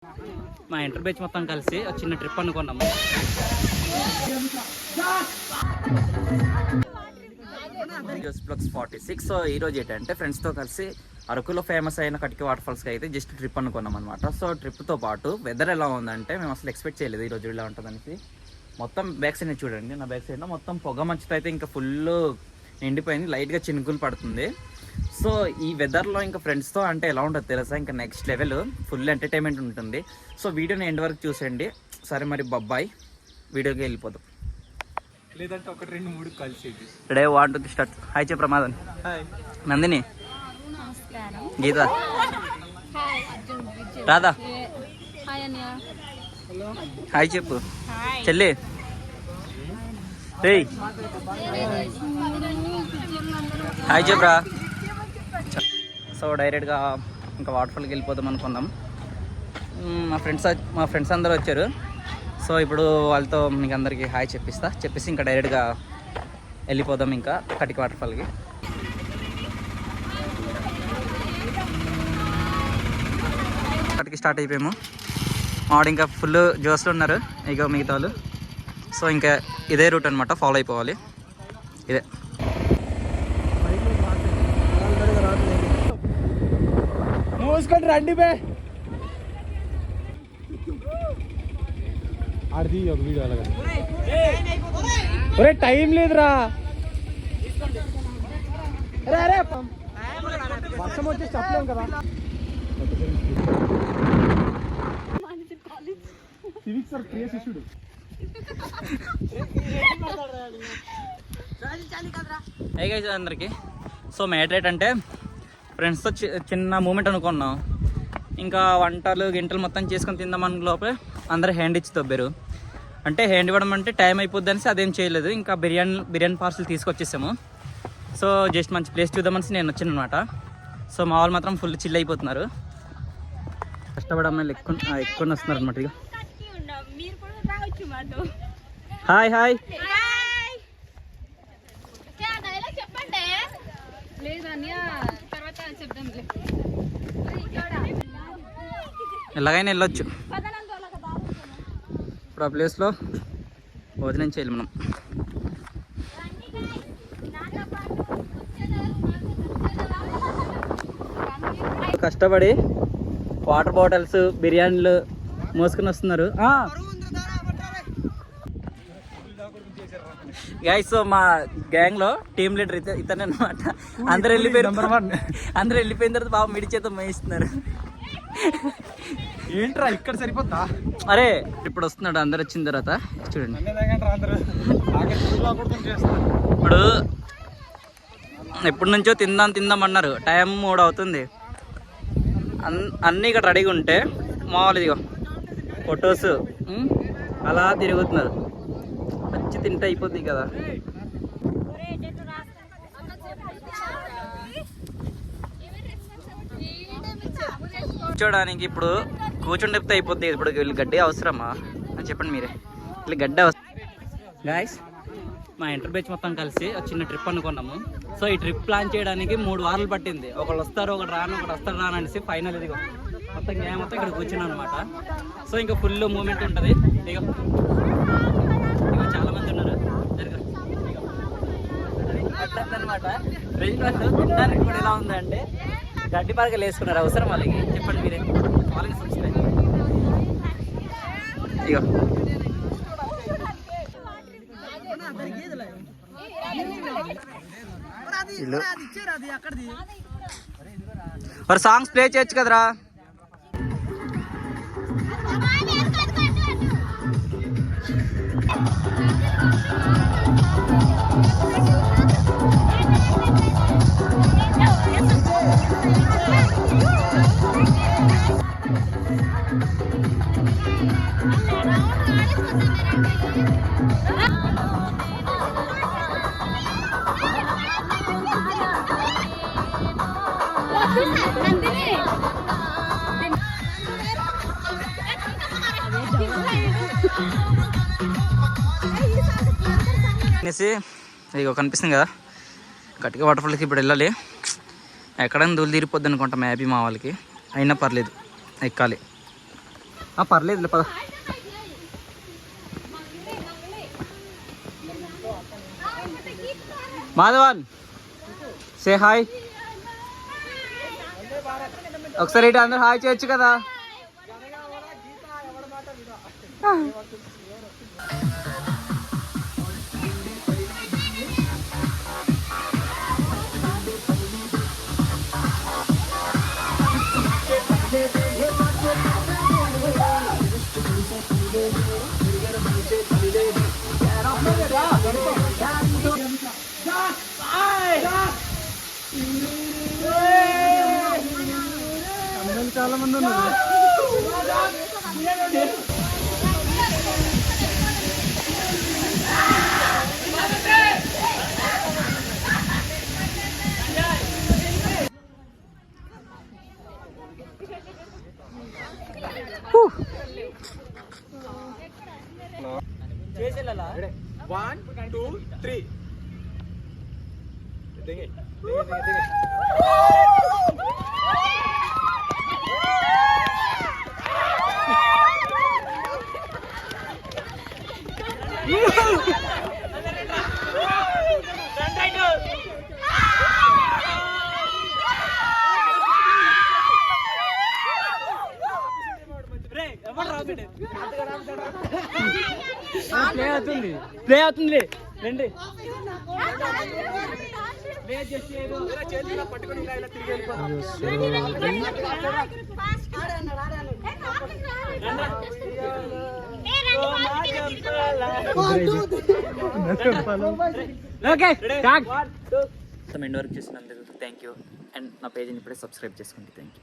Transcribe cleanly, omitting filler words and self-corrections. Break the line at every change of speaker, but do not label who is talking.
మా inter batch మొత్తం కలిసి ఒక చిన్న ట్రిప్ అనుకున్నాము. ప్లస్ 46. సో ఈరోజు ఏంటంటే ఫ్రెండ్స్తో కలిసి అరకులో ఫేమస్ అయిన కటికి వాటర్ ఫాల్స్కి అయితే జస్ట్ ట్రిప్ అనుకున్నాం అనమాట. సో ట్రిప్తో పాటు వెదర్ ఎలా ఉందంటే మేము అసలు ఎక్స్పెక్ట్ చేయలేదు ఈరోజు ఇలా ఉంటుందని. మొత్తం బ్యాక్ సైడ్ చూడండి, నా బ్యాక్ సైడ్లో మొత్తం పొగ మంచుతో అయితే ఇంకా ఫుల్ నిండిపోయింది, లైట్గా చినుకులు పడుతుంది. సో ఈ వెదర్లో ఇంకా ఫ్రెండ్స్తో అంటే ఎలా ఉంటుంది తెలుసా, ఇంకా నెక్స్ట్ లెవెల్, ఫుల్ ఎంటర్టైన్మెంట్ ఉంటుంది. సో వీడియోని ఎండ్ వరకు చూసేయండి. సరే మరి బబ్బాయ్, వీడియోకి వెళ్ళిపోతాం.
లేదంటే 1 2 3 కలిసి
డే 1 2 స్టార్ట్. హాయ్ చెప్పు ప్రమాదం.
హాయ్
నందిని, గీత, రాధా, హాయ్ చెప్పు చెల్లి. రేయ్ హాయ్ చెప్పురా. సో డైరెక్ట్గా ఇంకా వాటర్ఫాల్కి వెళ్ళిపోదాం అనుకున్నాం. మా ఫ్రెండ్స్ అందరూ వచ్చారు. సో ఇప్పుడు వాళ్ళతో మీకు అందరికీ హాయ్ చెప్పేసి ఇంకా డైరెక్ట్గా వెళ్ళిపోదాం ఇంకా కటికి వాటర్ఫాల్కి. కటికి స్టార్ట్ అయిపోయాము. మావాడు ఇంకా ఫుల్ జోస్లో ఉన్నారు ఇక మిగతా వాళ్ళు. సో ఇంకా ఇదే రూట్ అనమాట, ఫాలో అయిపోవాలి. ఇదే
రండి బే ఆడిది ఒక వీడియో అలాగా. ఒరే టైం లేదురా. అరే వర్షం వచ్చి చెప్పలేం కదా. సివిక్స్ సార్ ప్రియ శిష్యుడు.
హే గైస్ అందరికి. సో మ్యాటర్ అంటే ఫ్రెండ్స్తో చిన్న మూమెంట్ అనుకున్నాం. ఇంకా వంటలు గింటలు మొత్తం చేసుకొని తిందామని లోపే అందరూ హ్యాండ్ ఇచ్చి తొబ్బారు. అంటే హ్యాండ్ ఇవ్వడం అంటే టైం అయిపోద్ది అనేసి అదేం చేయలేదు. ఇంకా బిర్యానీ పార్సల్ తీసుకొచ్చేసాము. సో జస్ట్ మంచి ప్లేస్ చూద్దామని నేను వచ్చాను అనమాట. సో మా వాళ్ళు మాత్రం ఫుల్ చిల్ అయిపోతున్నారు. కష్టపడే అమ్మాయిలు ఎక్కువ వస్తున్నారు అనమాట. ఇక హాయ్ హాయ్ ఎలాగైనా వెళ్ళొచ్చు. ఇప్పుడు ఆ ప్లేస్లో భోజనం చేయాలి మనం. కష్టపడి వాటర్ బాటిల్స్ బిర్యానీలు మోసుకొని వస్తున్నారు గైస్. సో మా గ్యాంగ్లో టీమ్ లీడర్ ఇతనే అనమాట. అందరు వెళ్ళిపోయిన తర్వాత బాబు మిడి చేత మేయిస్తున్నారు.
ఏంట్రా ఇక్కడ సరిపోతా.
అరే ఇప్పుడు వస్తున్నాడు, అందరు వచ్చిన తర్వాత చూడండి. ఇప్పుడు ఎప్పటి నుంచో తిందాం అన్నారు. టైం 3 అవుతుంది. అన్నీ ఇక్కడ రెడీగా ఉంటే మామూలు ఇదిగో ఫొటోస్ అలా తిరుగుతున్నారు. వచ్చి తింటే అయిపోద్ది కదా. కూర్చోడానికి ఇప్పుడు కూర్చుండితే అయిపోద్ది. ఇప్పుడు వీళ్ళు గడ్డి అవసరమా అని చెప్పండి మీరే. వీళ్ళు గడ్డి అవసరం. గాయస్ మా ఇంటర్ బ్యాచ్ మొత్తం కలిసి ఒక చిన్న ట్రిప్ అనుకున్నాము. సో ఈ ట్రిప్ ప్లాన్ చేయడానికి 3 వారాలు పట్టింది. ఒకళ్ళు వస్తారు, ఒకటి వస్తారు అనేసి ఫైనల్ ఇదిగో మొత్తం గ్యాంగ్ మొత్తం ఇక్కడ కూర్చున్నాం అనమాట. సో ఇంకా ఫుల్ మూమెంట్ ఉంటుంది. ఇక చాలా మంది ఉన్నారు అనమాట. తినడానికి కూడా ఎలా ఉందంటే గడ్డి పరకలు వేసుకున్నారు. అవసరం వాళ్ళకి చెప్పండి మీరే. వాళ్ళకి సబ్స్క్రైబ్ ఇక మరి సాంగ్స్ ప్లే చేయొచ్చు కదరా. ఇక కనిపిస్తుంది కదా గట్టిగా వాటర్ఫాల్కి ఇప్పుడు వెళ్ళాలి. ఎక్కడైనా దూలు తీరిపోద్ది అనుకుంటా మ్యాబీ మా వాళ్ళకి. అయినా పర్లేదు ఎక్కాలి. పర్లేదు పద. Madhavan say hi. ఒకసారి ఇటు అందరు హాయ్ చేయొచ్చు కదా.
చాలా మంది ఉన్నారు.
చేసేలా
1 2 3
ప్లే అవుతుంది రండి.
పట్టుకుని ఇలా తిరిగి వెళ్ళిపోతాం.
ఎండ్ వరకు చూసినందుకు థ్యాంక్ యూ. అండ్ నా పేజ్ని ఇప్పుడే సబ్స్క్రైబ్ చేసుకోండి. Thank you.